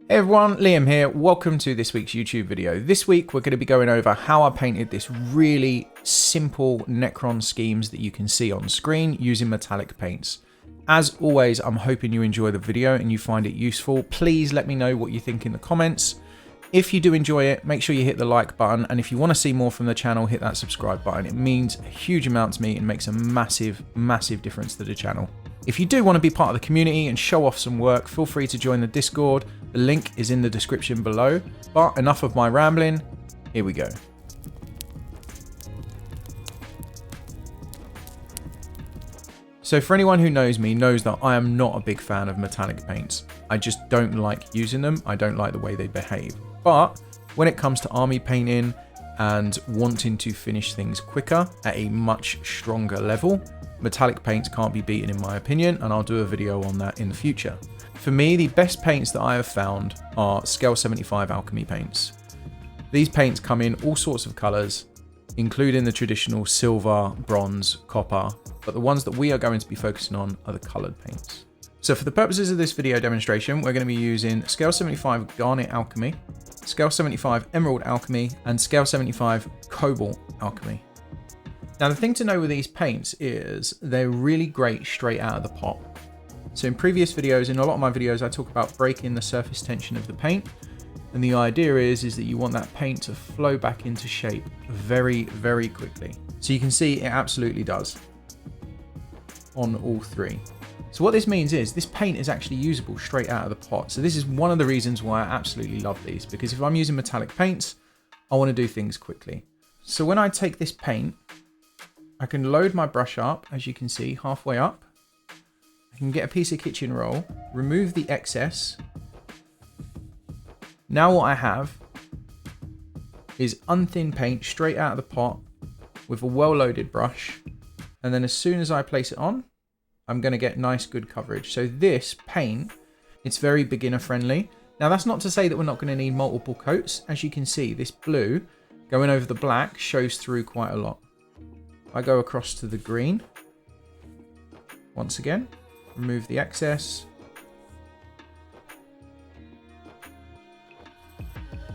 Hey everyone, Liam here. Welcome to this week's YouTube video. This week we're going to be going over how I painted this really simple Necron schemes that you can see on screen using metallic paints. As always, I'm hoping you enjoy the video and you find it useful. Please let me know what you think in the comments. If you do enjoy it, make sure you hit the like button, and if you want to see more from the channel, hit that subscribe button. It means a huge amount to me and makes a massive difference to the channel. If you do want to be part of the community and show off some work, feel free to join the Discord. The link is in the description below. But enough of my rambling, here we go. So for anyone who knows me, knows that I am not a big fan of metallic paints. I just don't like using them. I don't like the way they behave. But when it comes to army painting and wanting to finish things quicker at a much stronger level, metallic paints can't be beaten in my opinion, and I'll do a video on that in the future. For me, the best paints that I have found are Scale 75 Alchemy paints. These paints come in all sorts of colours, including the traditional silver, bronze, copper, but the ones that we are going to be focusing on are the coloured paints. So for the purposes of this video demonstration, we're going to be using Scale 75 Garnet Alchemy, Scale 75 Emerald Alchemy, and Scale 75 Cobalt Alchemy. Now the thing to know with these paints is they're really great straight out of the pot. So in previous videos, in a lot of my videos, I talk about breaking the surface tension of the paint. And the idea is that you want that paint to flow back into shape very quickly. So you can see it absolutely does on all three. So what this means is this paint is actually usable straight out of the pot. So this is one of the reasons why I absolutely love these, because if I'm using metallic paints, I want to do things quickly. So when I take this paint, I can load my brush up, as you can see, halfway up. I can get a piece of kitchen roll, remove the excess. Now what I have is unthin paint straight out of the pot with a well-loaded brush. And then as soon as I place it on, I'm going to get nice, good coverage. So this paint, it's very beginner friendly. Now that's not to say that we're not going to need multiple coats. As you can see, this blue going over the black shows through quite a lot. I go across to the green. Once again, remove the excess.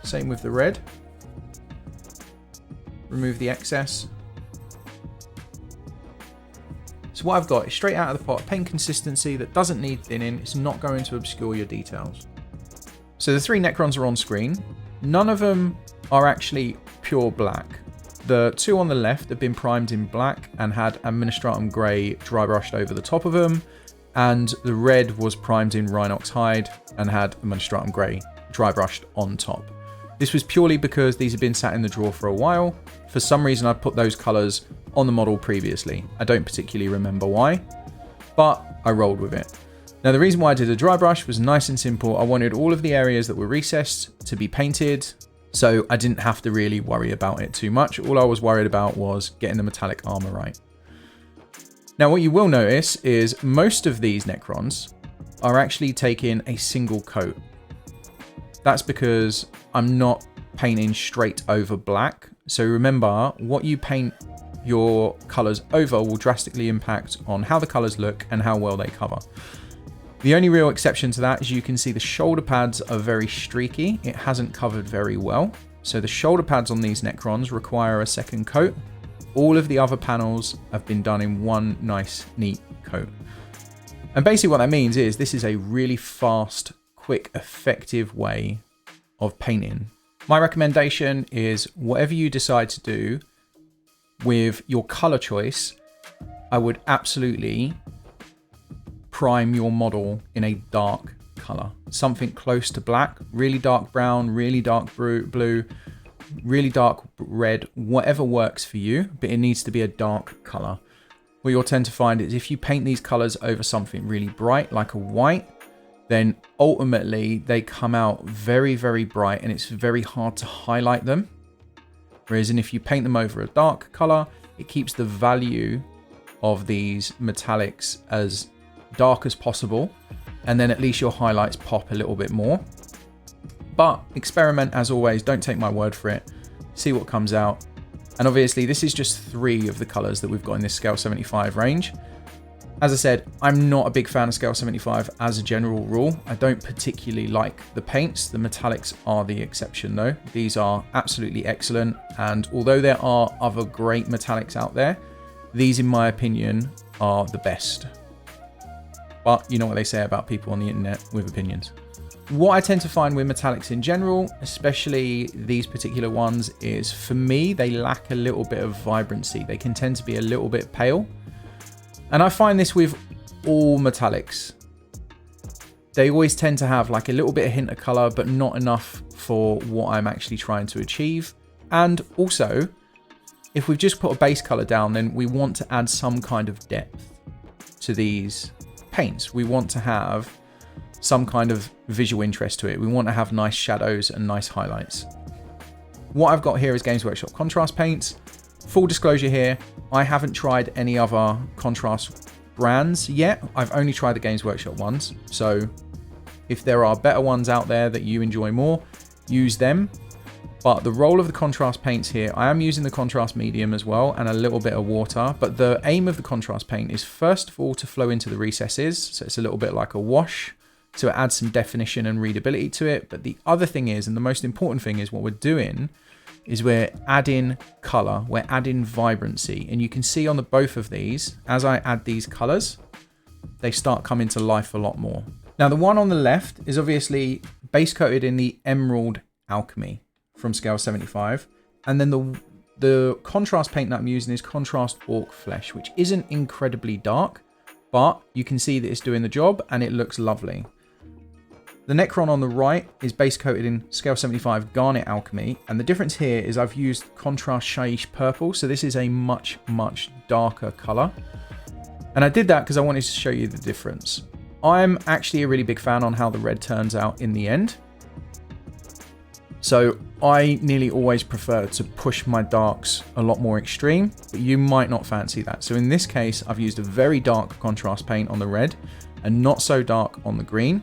Same with the red. Remove the excess. So what I've got is straight out of the pot, paint consistency that doesn't need thinning. It's not going to obscure your details. So the three Necrons are on screen. None of them are actually pure black. The two on the left have been primed in black and had Administratum Grey dry brushed over the top of them. And the red was primed in Rhinox Hide and had Administratum Grey dry brushed on top. This was purely because these had been sat in the drawer for a while. For some reason, I put those colours on the model previously. I don't particularly remember why, but I rolled with it. Now, the reason why I did a dry brush was nice and simple. I wanted all of the areas that were recessed to be painted, so I didn't have to really worry about it too much. All I was worried about was getting the metallic armor right. Now, what you will notice is most of these Necrons are actually taking a single coat. That's because I'm not painting straight over black. So remember, what you paint your colors over will drastically impact on how the colors look and how well they cover. The only real exception to that is you can see the shoulder pads are very streaky. It hasn't covered very well. So the shoulder pads on these Necrons require a second coat. All of the other panels have been done in one nice, neat coat. And basically what that means is this is a really fast, quick, effective way of painting. My recommendation is whatever you decide to do with your color choice, I would absolutely prime your model in a dark color, something close to black, really dark brown, really dark blue, really dark red, whatever works for you, but it needs to be a dark color. What you'll tend to find is if you paint these colors over something really bright, like a white, then ultimately they come out very bright and it's very hard to highlight them. Whereas if you paint them over a dark color, it keeps the value of these metallics as dark as possible, and then at least your highlights pop a little bit more. But experiment as always, don't take my word for it, see what comes out. And obviously this is just 3 of the colors that we've got in this Scale 75 range. As I said, I'm not a big fan of Scale 75 as a general rule. I don't particularly like the paints. The metallics are the exception though. These are absolutely excellent. And although there are other great metallics out there, these in my opinion are the best. But you know what they say about people on the internet with opinions. What I tend to find with metallics in general, especially these particular ones, is for me, they lack a little bit of vibrancy. They can tend to be a little bit pale. And I find this with all metallics. They always tend to have like a little bit of hint of color, but not enough for what I'm actually trying to achieve. And also, if we've just put a base color down, then we want to add some kind of depth to these paints. We want to have some kind of visual interest to it. We want to have nice shadows and nice highlights. What I've got here is Games Workshop contrast paints. Full disclosure here, I haven't tried any other contrast brands yet. I've only tried the Games Workshop ones. So if there are better ones out there that you enjoy more, use them. But the role of the contrast paints here, I am using the contrast medium as well and a little bit of water. But the aim of the contrast paint is first of all to flow into the recesses. So it's a little bit like a wash. So it adds some definition and readability to it. But the other thing is, and the most important thing is what we're doing, is we're adding color, we're adding vibrancy. And you can see on the both of these, as I add these colors, they start coming to life a lot more. Now the one on the left is obviously base coated in the Emerald Alchemy from scale 75. And then the contrast paint that I'm using is Contrast Ork Flesh, which isn't incredibly dark, but you can see that it's doing the job and it looks lovely. The Necron on the right is base coated in scale 75 Garnet Alchemy, and the difference here is I've used contrast Shyish Purple, so this is a much darker color. And I did that because I wanted to show you the difference. I'm actually a really big fan on how the red turns out in the end. So I nearly always prefer to push my darks a lot more extreme, but you might not fancy that. So in this case, I've used a very dark contrast paint on the red and not so dark on the green.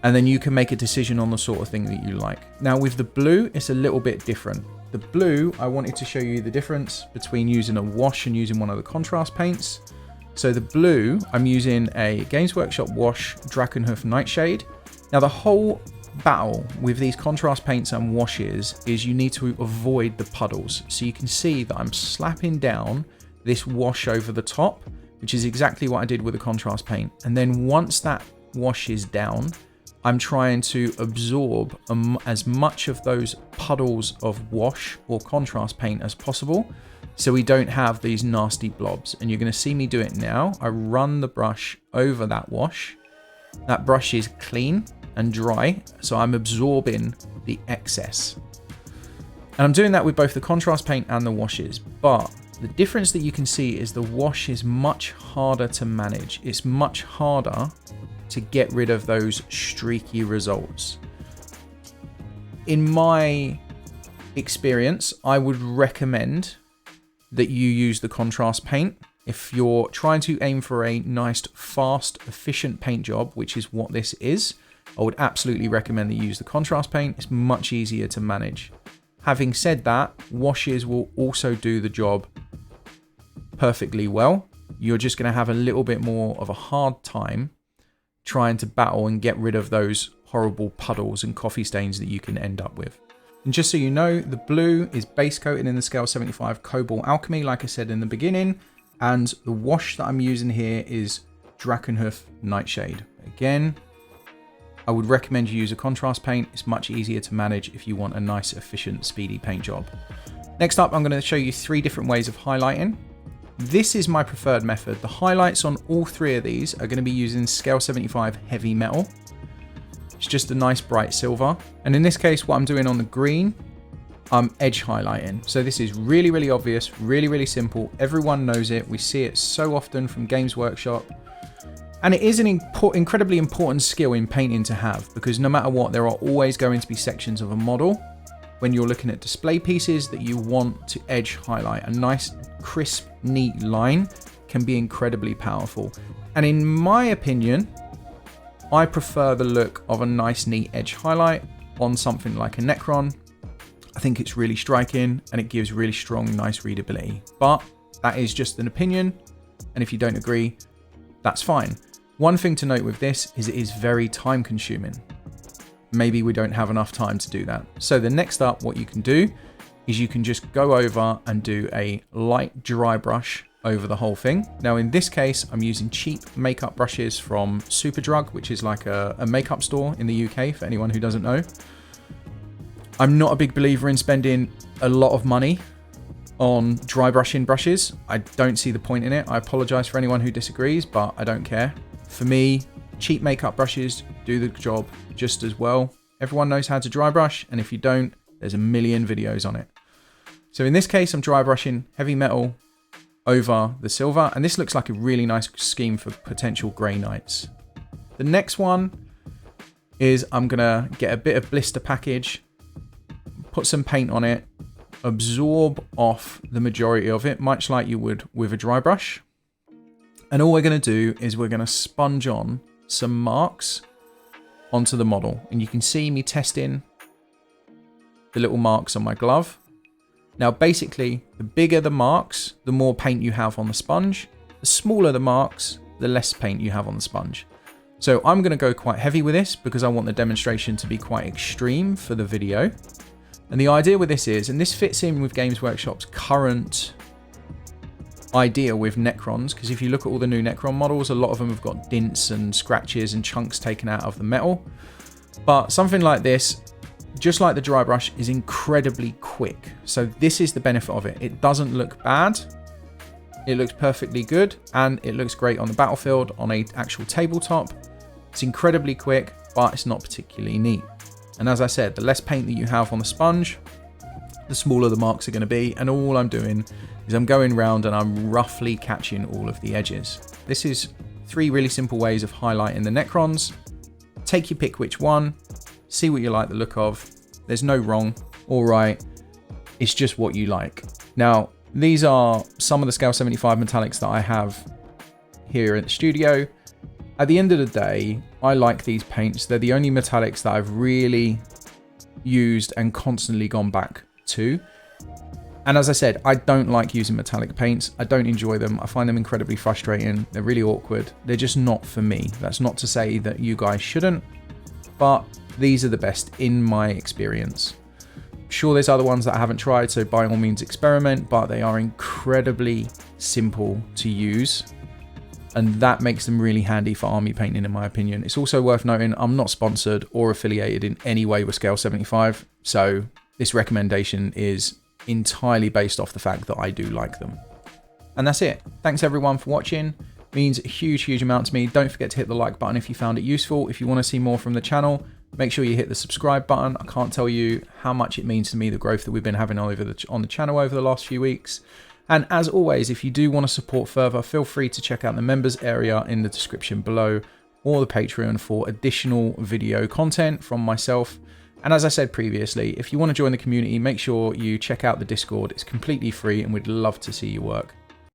And then you can make a decision on the sort of thing that you like. Now with the blue, it's a little bit different. The blue, I wanted to show you the difference between using a wash and using one of the contrast paints. So the blue, I'm using a Games Workshop wash Drakenhoof Nightshade. Now the whole battle with these contrast paints and washes is you need to avoid the puddles. So you can see that I'm slapping down this wash over the top, which is exactly what I did with the contrast paint. And then once that wash is down, I'm trying to absorb as much of those puddles of wash or contrast paint as possible, so we don't have these nasty blobs. And you're going to see me do it now. I run the brush over that wash. That brush is clean and dry, so I'm absorbing the excess. And I'm doing that with both the contrast paint and the washes, but the difference that you can see is the wash is much harder to manage. It's much harder to get rid of those streaky results. In my experience, I would recommend that you use the contrast paint. If you're trying to aim for a nice, fast, efficient paint job, which is what this is, I would absolutely recommend that you use the contrast paint. It's much easier to manage. Having said that, washes will also do the job perfectly well. You're just going to have a little bit more of a hard time trying to battle and get rid of those horrible puddles and coffee stains that you can end up with. And just so you know, the blue is base coated in the scale 75 Cobalt Alchemy, like I said in the beginning, and the wash that I'm using here is Drakenhoof Nightshade. Again, I would recommend you use a contrast paint. It's much easier to manage if you want a nice, efficient, speedy paint job. Next up, I'm going to show you 3 different ways of highlighting. This is my preferred method. The highlights on all 3 of these are going to be using scale 75 heavy metal. It's just a nice bright silver. And in this case, what I'm doing on the green, I'm edge highlighting. So this is really obvious, really simple. Everyone knows it. We see it so often from Games Workshop. And it is an incredibly important skill in painting to have, because no matter what, there are always going to be sections of a model when you're looking at display pieces that you want to edge highlight. A nice, crisp, neat line can be incredibly powerful. And in my opinion, I prefer the look of a nice, neat edge highlight on something like a Necron. I think it's really striking and it gives really strong, nice readability. But that is just an opinion. And if you don't agree, that's fine. One thing to note with this is it is very time consuming. Maybe we don't have enough time to do that. So the next up, what you can do is you can just go over and do a light dry brush over the whole thing. Now in this case, I'm using cheap makeup brushes from Superdrug, which is like a makeup store in the UK for anyone who doesn't know. I'm not a big believer in spending a lot of money on dry brushing brushes. I don't see the point in it. I apologize for anyone who disagrees, but I don't care. For me, cheap makeup brushes do the job just as well. Everyone knows how to dry brush, and if you don't, there's a million videos on it. So in this case, I'm dry brushing heavy metal over the silver, and this looks like a really nice scheme for potential grey knights. The next one is I'm gonna get a bit of blister package, put some paint on it, absorb off the majority of it, much like you would with a dry brush. And all we're gonna do is we're gonna sponge on some marks onto the model. And you can see me testing the little marks on my glove. Now, basically, the bigger the marks, the more paint you have on the sponge. The smaller the marks, the less paint you have on the sponge. So I'm going to go quite heavy with this because I want the demonstration to be quite extreme for the video. And the idea with this is, and this fits in with Games Workshop's current idea with Necrons, because if you look at all the new Necron models, a lot of them have got dints and scratches and chunks taken out of the metal. But something like this, just like the dry brush, is incredibly quick. So this is the benefit of it. It doesn't look bad. It looks perfectly good, and it looks great on the battlefield, on an actual tabletop. It's incredibly quick, but it's not particularly neat. And as I said, the less paint that you have on the sponge, the smaller the marks are going to be. And all I'm doing is I'm going round and I'm roughly catching all of the edges. This is 3 really simple ways of highlighting the Necrons. Take your pick which one. See what you like the look of. There's no wrong or right. It's just what you like. Now, these are some of the Scale 75 metallics that I have here at the studio. At the end of the day, I like these paints. They're the only metallics that I've really used and constantly gone back to. And as I said, I don't like using metallic paints. I don't enjoy them. I find them incredibly frustrating. They're really awkward. They're just not for me. That's not to say that you guys shouldn't, but these are the best in my experience. Sure, there's other ones that I haven't tried, so by all means experiment, but they are incredibly simple to use. And that makes them really handy for army painting, in my opinion. It's also worth noting I'm not sponsored or affiliated in any way with Scale 75, so this recommendation is entirely based off the fact that I do like them. And that's it. Thanks everyone for watching. It means a huge amount to me. Don't forget to hit the like button if you found it useful. If you want to see more from the channel, make sure you hit the subscribe button. I can't tell you how much it means to me, the growth that we've been having on the channel over the last few weeks. And as always, if you do want to support further, feel free to check out the members area in the description below, or the Patreon for additional video content from myself. And as I said previously, if you want to join the community, make sure you check out the Discord. It's completely free and we'd love to see your work.